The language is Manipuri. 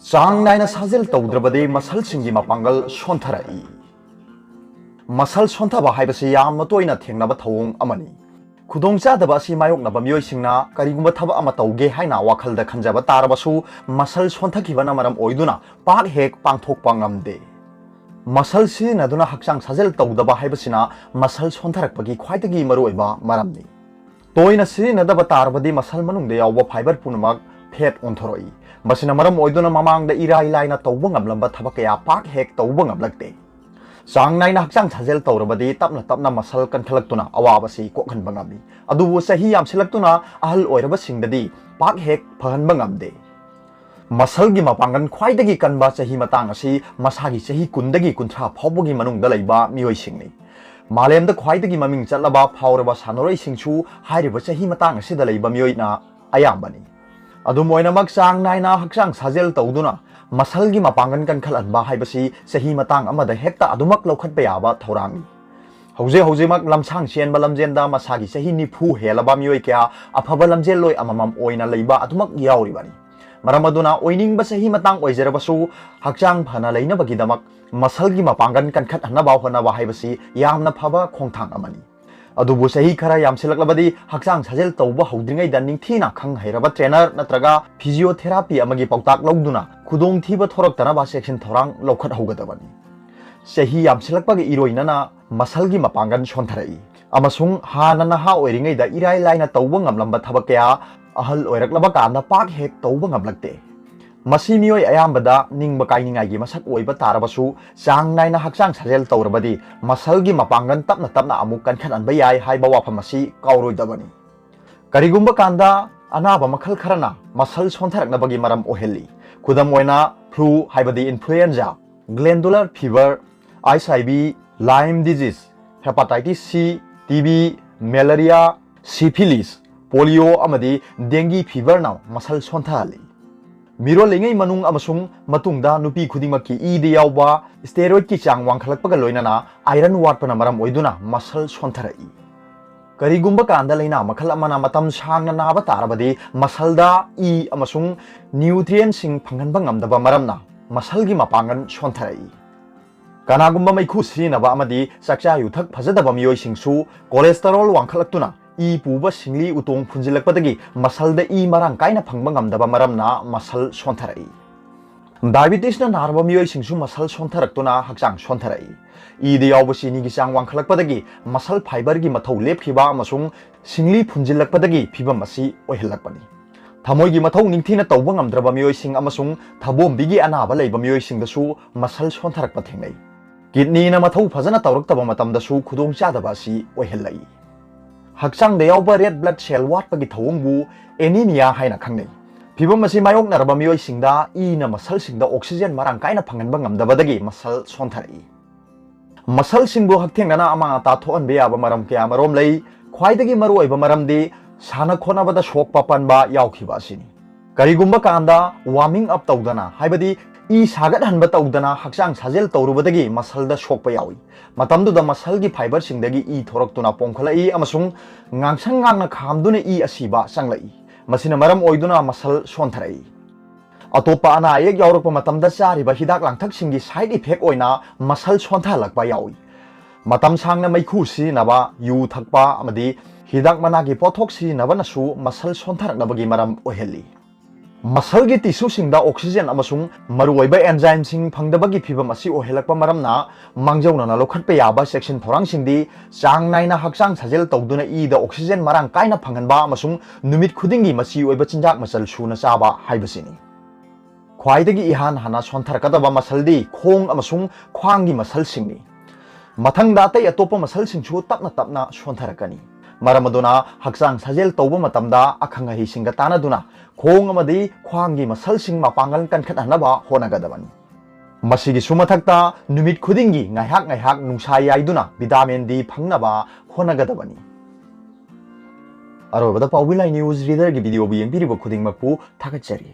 चांग नायना साजेल तौद्रबदे मसलसिंगी मपांगल सोंथराई मसल सोंथबा हाइबसे यामना तोइना थेंगनाबा थौंग अमनी खुदोंचादबा असि मायोकनाबा मियोइसिंगना करिगुंबा थबा अमा तौगे हाइना वाखलदा खंजाबा तारबसु मसल सोंथखिबना मरम ओइदुना पाक हेक पांथोकपा ngamde मसल सिनदुना हक्चांग साजेल तौदबा हाइबसिना मसल सोंथरकपगी ख्वाइदगी मरुइबा मरमनी तोइना सिनदबा तारबदि मसल मनुंगदे यावबा फाइबर पुनमक फेट ओंथरोई मसिना मरम ओइदुना ममांगदा इराई लाइना तौबा ngamlamba थबक या पाक हेक तौबा ngamlakte चांग नाइना हक्चांग साजेल तौरबदि तपना तपना मसल कनखलक्तुना अवाबसि कोखनबा ngamli अदुबु सही यामसिलक्तुना अहल ओइरबा सिंगदि पाक हेक फहनबा ngamde मसल की मपांगन ख्वाइदगी कनबा चही मतांग असि मसागी चही कुंदगी कुंथ्रा फावबगी मनुंगदा लैबा मियोइसिंगनि मालेमद ख्वाइदगी ममिंग चलबा फावरबा सानोरैसिंगसु हाइरिबा चही मतांग असिदा लैबा मियोइना अयामबनि अदुमोइनमक चांग नाइना हक्चांग साजेल तौदुना मसल की मपांगन कनखलनबा हाइबसि चही मतांग अमदा हेक्ता अदुमक लौखतबा याबा थौरांगि हौजे हौजेमक लमसांग चेनबा लमजेनदा मसागी चही निफु हेलबा मियोइ क्या अफबा लमजेल लोय अममम ओइना लैबा अदुमक यावरिबानि मरम अदुना ओइनिंगबा चही मतांग ओइजरबसु हक्चांग फना लैनबगिदमक मसल की मपांगन कनखतहनबा होनबा हाइबसि यामना फबा खोंथांग अमनि अदुबु चही खरा यामसिलक्लबदि हक्चांग साजेल तौबा हौद्रिङैदा निंगथीना खंग हैरबा ट्रेनर नत्रगा फिजियोथेरापी अमगी पौताक लौदुना खुदोंग थीबा थोरक्तनबा सेक्शन थौरांग लौखत हौगदबनि चही यामसिलक्पगी इरोइनना मसल की मपांगन सोंथरई अमसुंग हाना नहा ओइरिङैदा इराई लाइना तौबा ngamlamba थबक क्या अहल ओइरक्लबा कांदा पाक हेक तौबा ngamlakte मसी मियोय अयामबदा निंगबा काइनिंगाइगी मसक ओइबा तारबसु चांग नाइना हक्चांग साजेल तौरबदि मसल की मपांगन तपना तपना अमुक कनखनबा याय हाइबा वाफम असि काउरोइदबनि करिगुंबा कांदा अनाबा मखल खरना मसल सोंथरकनबगी मरम ओहेली खुदम ओइना फ्लू हाइबदि इन्फ्लुएंजा ग्लैंडुलर फीवर आईएसआईवी Lyme disease hepatitis C TB malaria syphilis polio अमदी डेंगी फीवर ना मसल सोंथहली मिरोलिङै मनुंग अमसुंग मतुंगदा नुपी खुदिमकी ईदे यावबा स्टेरॉइड की चांग वांखलक्पगा लोइनना आयरन वाटपना मरम ओइदुना मसल सोंथरई करिगुंबा कांदा लैना मखल अमना मतम सांगना नाबा तारबदि मसलदा ई अमसुंग न्यूट्रिएंट सिंग फंगनबा ngamdaba मरमना मसल की मपांगन सोंथरई कनागुंबा मैखु सिनबा अमदी चक्चा युथक फजदबा मियोइसिंगसु कोलेस्टेरोल वांखलक्तुना ई पुबा सिंगली उतोंग फुंजिलक्पदगी मसलदा ई मरांग काइना फंगबा ngamdaba मरमना मसल सोंथरई डायबिटीज ना नारबा मियोइसिंगसु मसल सोंथरक्तुना हक्चांग सोंथरई ईदे यावबा सिनीगी चांग वांखलक्पदगी मसल फाइबर की मथौ लेपखिबा अमसुंग सिंगली फुंजिलक्पदगी फिबम असि ओहिलक्पनि थमोइगी मथौ निंगथीना तौबा ngamdraba मियोइसिंग अमसुंग थबोमबिगी अनाबा लैबा मियोइसिंगदसु मसल सोंथरक्पा थेंगनै किडनी ना मथौ फजना तौरक्तबा मतमदसु खुदोंचादबा असि ओहिलई हक्चांग यावबा रेड ब्लड सेल वाटपगी थौंगबु एनीमिया हाइना खंगनै फिबम असि मायोकनरबा मियोइसिंगदा ईना मसलसिंगदा ऑक्सीजन मरांग काइना फंगनबा ngamdabadagi मसल सोंथरई मसल सिंगबु हक्थेंगना अमा अता थोअनबे याबा मरम क्या मरोम लई ख्वाइदगी मरुओइबा मरमदि साना खोनाबदा शोक पापनबा यावखिबा सिनी करिगुंबा कांदा वार्मिंग अप तौदना हाइबदि ई सागत हनबा तौदना हक्चांग साजेल तौरुबदगी मसलदा शोकपा यावी मतमदुदा मसल की फाइबर सिंगदगी ई थोरक्तुना पोंखलई अमसुंग ngang ngang खामदुना ई असिबा चंगलई मसिना मरम ओइदुना मसल सोंथरई अतोपा अना एक यावरप मतमदा चारिबा हिदाक लांथक सिंगी साइड इफेक्ट ओइना मसल सोंथलक्पा यावी मतम सांगना मैखु सिनबा यू थकपा अमदी हिदाक मनागी पोथोक सिनबनसु मसल सोंथरकनबगी मरम ओहेली मसल की टिश्यू सिंगदा ऑक्सीजन अमसुंग मरुओइबा एंजाइम सिंग फंगदबगी फिबम असि ओहेलक्पा मरमना मांगजौना लौखतपा याबा सेक्शन थोरांग सिंगदी चांग नाइना हक्चांग साजेल तौदुना ईदा ऑक्सीजन मरांग काइना फंगनबा अमसुंग नुमित खुदिंगी मसी ओइबा चिंजाक मसल सुना चाबा हाइबसिनी ख्वाइदगी इहान हाना सोंथरकदबा मसलदी खोंग अमसुंग ख्वांगी मसल सिंगनी मथंगदा अतै अतोपा मसल सिंगसु तपना तपना सोंथरकनी मरम अदुना हक्चांग साजेल तौबा मतमदा अखंग हिसिंगा तानादुना खोंग अमदी ख्वांगी मसल सिंग मपांगल कनखतहनबा होनगदबनी मसिगी सुमथक्ता नुमित खुदिंगी ngaihak ngaihak नुंसा याइदुना विटामिन डी फंगनबा होनगदबनी अरोबदा पाउबिलाई न्यूज रीडर की वीडियो भी यंगबिरिबो खुदिंगमकपु थागतचरी।